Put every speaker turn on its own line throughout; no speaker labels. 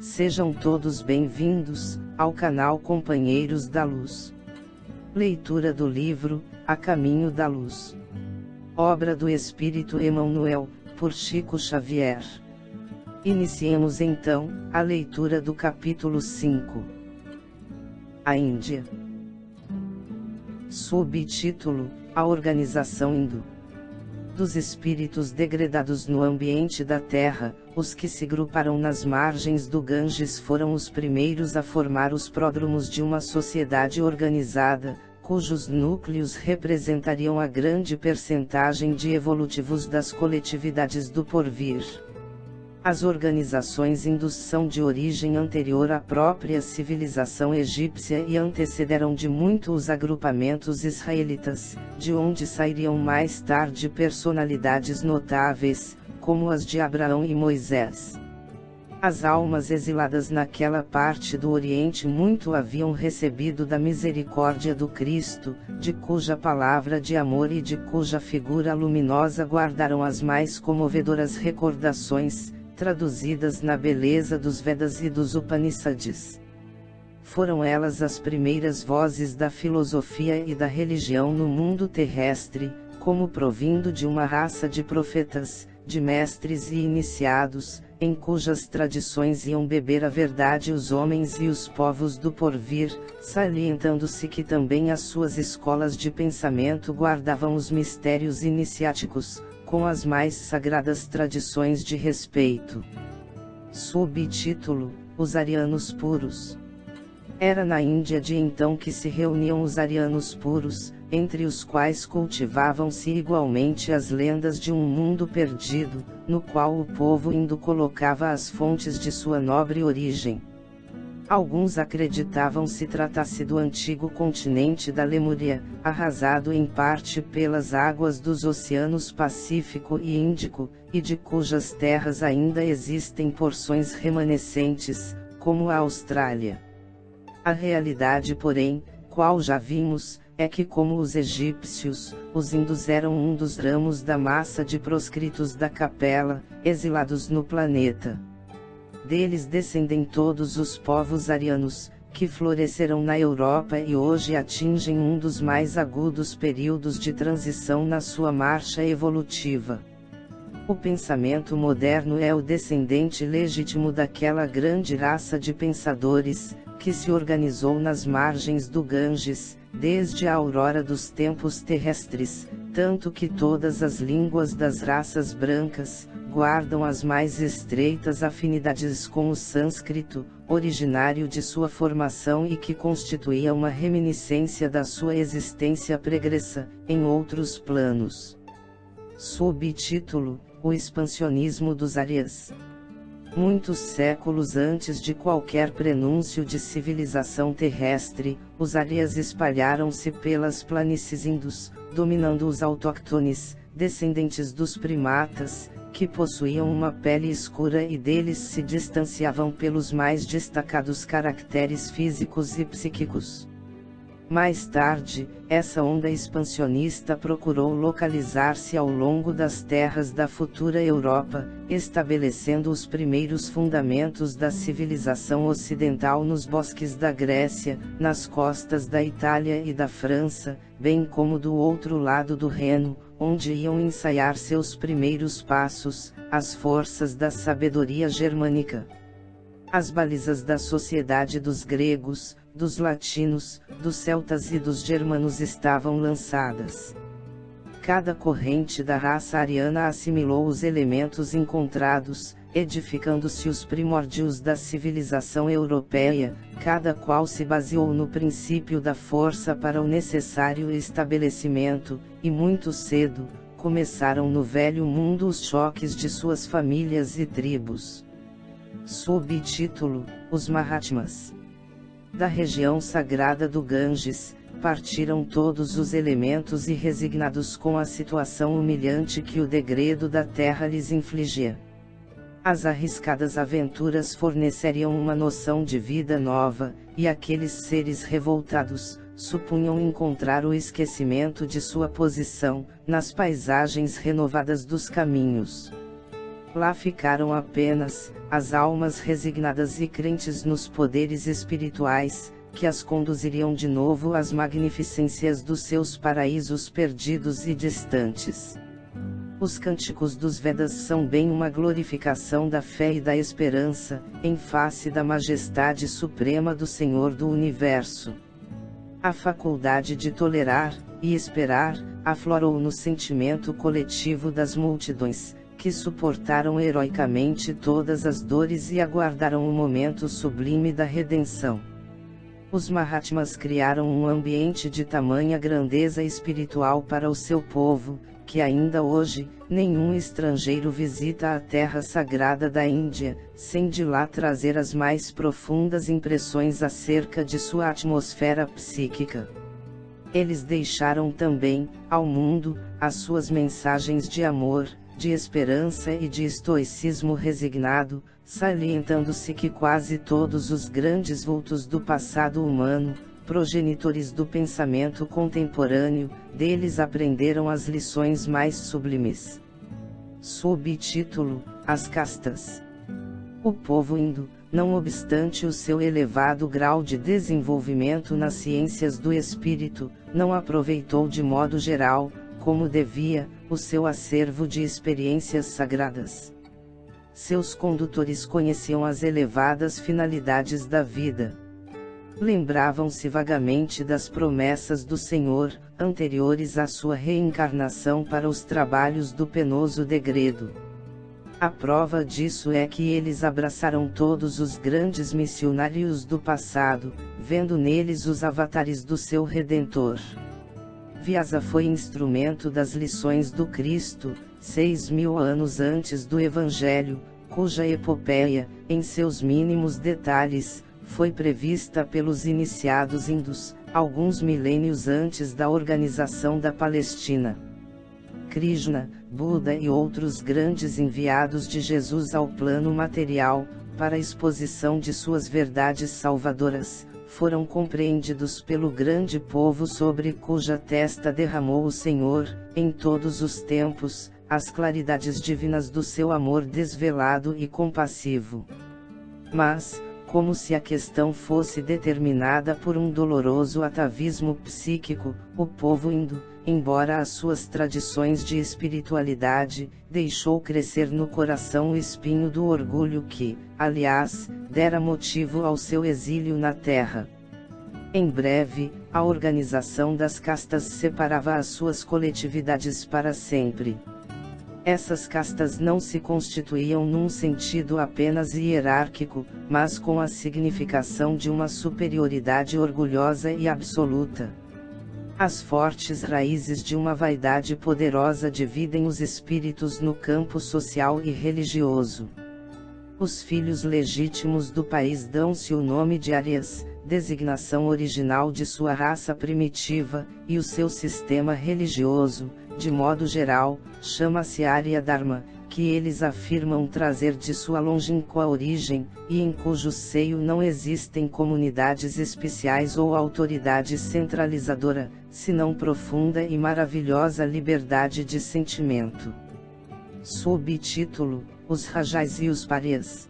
Sejam todos bem-vindos ao canal Companheiros da Luz. Leitura do livro A Caminho da Luz. Obra do Espírito Emmanuel, por Chico Xavier. Iniciemos então a leitura do capítulo 5. A Índia. Subtítulo: A Organização Hindu. Dos espíritos degradados no ambiente da Terra, os que se gruparam nas margens do Ganges foram os primeiros a formar os pródromos de uma sociedade organizada, cujos núcleos representariam a grande percentagem de evolutivos das coletividades do porvir. As organizações hindus são de origem anterior à própria civilização egípcia e antecederam de muito os agrupamentos israelitas, de onde sairiam mais tarde personalidades notáveis, como as de Abraão e Moisés. As almas exiladas naquela parte do Oriente muito haviam recebido da misericórdia do Cristo, de cuja palavra de amor e de cuja figura luminosa guardaram as mais comovedoras recordações, traduzidas na beleza dos Vedas e dos Upanishads. Foram elas as primeiras vozes da filosofia e da religião no mundo terrestre, como provindo de uma raça de profetas, de mestres e iniciados, em cujas tradições iam beber a verdade os homens e os povos do porvir, salientando-se que também as suas escolas de pensamento guardavam os mistérios iniciáticos, com as mais sagradas tradições de respeito. Subtítulo: Os Arianos Puros. Era na Índia de então que se reuniam os arianos puros, entre os quais cultivavam-se igualmente as lendas de um mundo perdido, no qual o povo hindu colocava as fontes de sua nobre origem. Alguns acreditavam se tratasse do antigo continente da Lemúria, arrasado em parte pelas águas dos oceanos Pacífico e Índico, e de cujas terras ainda existem porções remanescentes, como a Austrália. A realidade, porém, qual já vimos, é que como os egípcios, os hindus eram um dos ramos da massa de proscritos da Capela, exilados no planeta. Deles descendem todos os povos arianos, que floresceram na Europa e hoje atingem um dos mais agudos períodos de transição na sua marcha evolutiva. O pensamento moderno é o descendente legítimo daquela grande raça de pensadores, que se organizou nas margens do Ganges, desde a aurora dos tempos terrestres, tanto que todas as línguas das raças brancas guardam as mais estreitas afinidades com o sânscrito, originário de sua formação e que constituía uma reminiscência da sua existência pregressa, em outros planos. Subtítulo: O expansionismo dos Árias. Muitos séculos antes de qualquer prenúncio de civilização terrestre, os Árias espalharam-se pelas planícies hindus, dominando os autóctones, descendentes dos primatas, que possuíam uma pele escura e deles se distanciavam pelos mais destacados caracteres físicos e psíquicos. Mais tarde, essa onda expansionista procurou localizar-se ao longo das terras da futura Europa, estabelecendo os primeiros fundamentos da civilização ocidental nos bosques da Grécia, nas costas da Itália e da França, bem como do outro lado do Reno, onde iam ensaiar seus primeiros passos, as forças da sabedoria germânica. As balizas da sociedade dos gregos, dos latinos, dos celtas e dos germanos estavam lançadas. Cada corrente da raça ariana assimilou os elementos encontrados, edificando-se os primórdios da civilização europeia, cada qual se baseou no princípio da força para o necessário estabelecimento, e muito cedo, começaram no velho mundo os choques de suas famílias e tribos. Subtítulo: Os Mahatmas. Da região sagrada do Ganges, partiram todos os elementos e resignados com a situação humilhante que o degredo da terra lhes infligia. As arriscadas aventuras forneceriam uma noção de vida nova, e aqueles seres revoltados, supunham encontrar o esquecimento de sua posição, nas paisagens renovadas dos caminhos. Lá ficaram apenas as almas resignadas e crentes nos poderes espirituais, que as conduziriam de novo às magnificências dos seus paraísos perdidos e distantes. Os cânticos dos Vedas são bem uma glorificação da fé e da esperança, em face da majestade suprema do Senhor do Universo. A faculdade de tolerar e esperar aflorou no sentimento coletivo das multidões, que suportaram heroicamente todas as dores e aguardaram o momento sublime da redenção. Os Mahatmas criaram um ambiente de tamanha grandeza espiritual para o seu povo, que ainda hoje, nenhum estrangeiro visita a terra sagrada da Índia, sem de lá trazer as mais profundas impressões acerca de sua atmosfera psíquica. Eles deixaram também, ao mundo, as suas mensagens de amor, de esperança e de estoicismo resignado, salientando-se que quase todos os grandes vultos do passado humano, progenitores do pensamento contemporâneo, deles aprenderam as lições mais sublimes. Subtítulo: As castas. O povo hindu, não obstante o seu elevado grau de desenvolvimento nas ciências do espírito, não aproveitou de modo geral, como devia, o seu acervo de experiências sagradas. Seus condutores conheciam as elevadas finalidades da vida. Lembravam-se vagamente das promessas do Senhor, anteriores à sua reencarnação para os trabalhos do penoso degredo. A prova disso é que eles abraçaram todos os grandes missionários do passado, vendo neles os avatares do seu Redentor. Vyasa foi instrumento das lições do Cristo, 6.000 anos antes do Evangelho, cuja epopeia, em seus mínimos detalhes, foi prevista pelos iniciados hindus, alguns milênios antes da organização da Palestina. Krishna, Buda e outros grandes enviados de Jesus ao plano material, para a exposição de suas verdades salvadoras, foram compreendidos pelo grande povo sobre cuja testa derramou o Senhor, em todos os tempos, as claridades divinas do seu amor desvelado e compassivo. Mas, como se a questão fosse determinada por um doloroso atavismo psíquico, o povo hindu, embora as suas tradições de espiritualidade, deixou crescer no coração o espinho do orgulho que, aliás, dera motivo ao seu exílio na terra. Em breve, a organização das castas separava as suas coletividades para sempre. Essas castas não se constituíam num sentido apenas hierárquico, mas com a significação de uma superioridade orgulhosa e absoluta. As fortes raízes de uma vaidade poderosa dividem os espíritos no campo social e religioso. Os filhos legítimos do país dão-se o nome de Aryas, designação original de sua raça primitiva, e o seu sistema religioso, de modo geral, chama-se Arya Dharma, que eles afirmam trazer de sua longínqua origem, e em cujo seio não existem comunidades especiais ou autoridade centralizadora, senão profunda e maravilhosa liberdade de sentimento. Subtítulo: Os Rajais e os Paryas.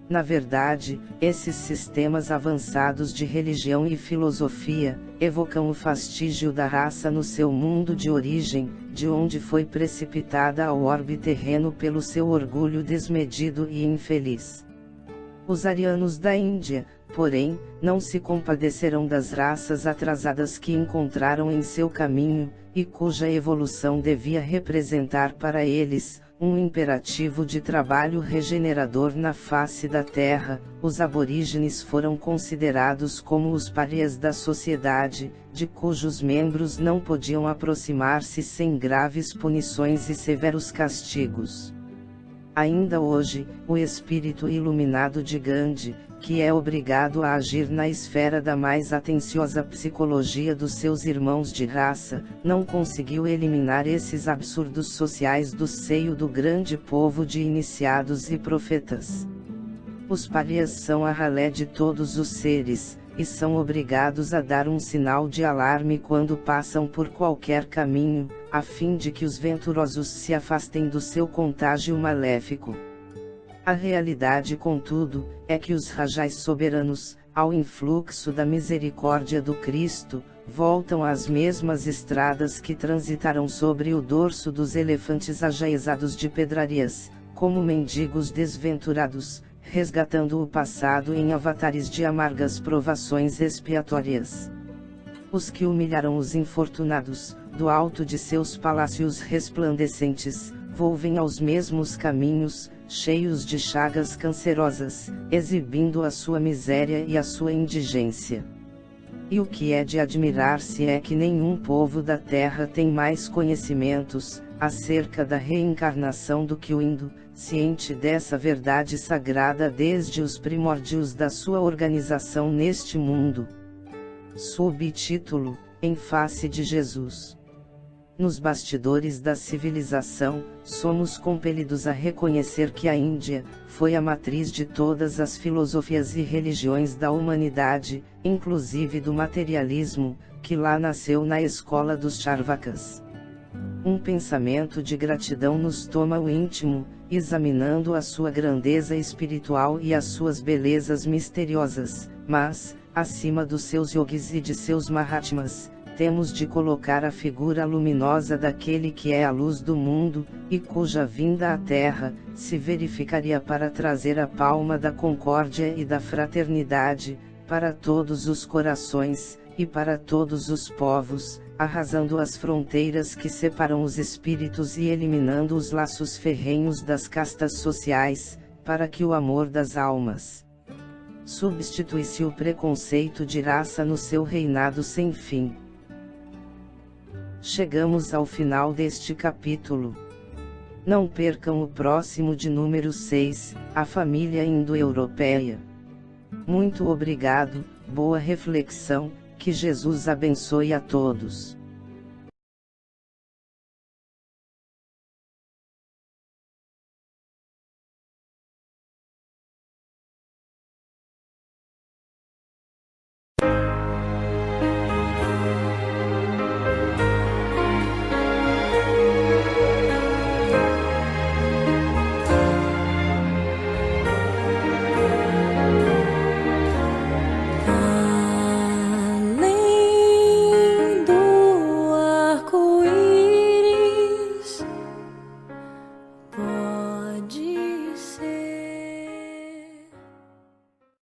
Na verdade, esses sistemas avançados de religião e filosofia, evocam o fastígio da raça no seu mundo de origem, de onde foi precipitada ao orbe terreno pelo seu orgulho desmedido e infeliz. Os arianos da Índia, porém, não se compadeceram das raças atrasadas que encontraram em seu caminho, e cuja evolução devia representar para eles um imperativo de trabalho regenerador na face da terra. Os aborígenes foram considerados como os párias da sociedade, de cujos membros não podiam aproximar-se sem graves punições e severos castigos. Ainda hoje, o espírito iluminado de Gandhi, que é obrigado a agir na esfera da mais atenciosa psicologia dos seus irmãos de raça, não conseguiu eliminar esses absurdos sociais do seio do grande povo de iniciados e profetas. Os párias são a ralé de todos os seres, e são obrigados a dar um sinal de alarme quando passam por qualquer caminho, a fim de que os venturosos se afastem do seu contágio maléfico. A realidade, contudo, é que os rajais soberanos, ao influxo da misericórdia do Cristo, voltam às mesmas estradas que transitaram sobre o dorso dos elefantes ajaezados de pedrarias, como mendigos desventurados, resgatando o passado em avatares de amargas provações expiatórias. Os que humilharam os infortunados, do alto de seus palácios resplandecentes, volvem aos mesmos caminhos, cheios de chagas cancerosas, exibindo a sua miséria e a sua indigência. E o que é de admirar-se é que nenhum povo da terra tem mais conhecimentos acerca da reencarnação do que o indo, ciente dessa verdade sagrada desde os primórdios da sua organização neste mundo. Subtítulo: Em face de Jesus. Nos bastidores da civilização, somos compelidos a reconhecer que a Índia foi a matriz de todas as filosofias e religiões da humanidade, inclusive do materialismo, que lá nasceu na escola dos Charvakas. Um pensamento de gratidão nos toma o íntimo, examinando a sua grandeza espiritual e as suas belezas misteriosas, mas, acima dos seus yogis e de seus mahatmas, temos de colocar a figura luminosa daquele que é a luz do mundo, e cuja vinda à Terra se verificaria para trazer a palma da concórdia e da fraternidade, para todos os corações, e para todos os povos, arrasando as fronteiras que separam os espíritos e eliminando os laços ferrenhos das castas sociais, para que o amor das almas substituísse o preconceito de raça no seu reinado sem fim. Chegamos ao final deste capítulo. Não percam o próximo de número 6, a família indo-europeia. Muito obrigado, boa reflexão, que Jesus abençoe a todos.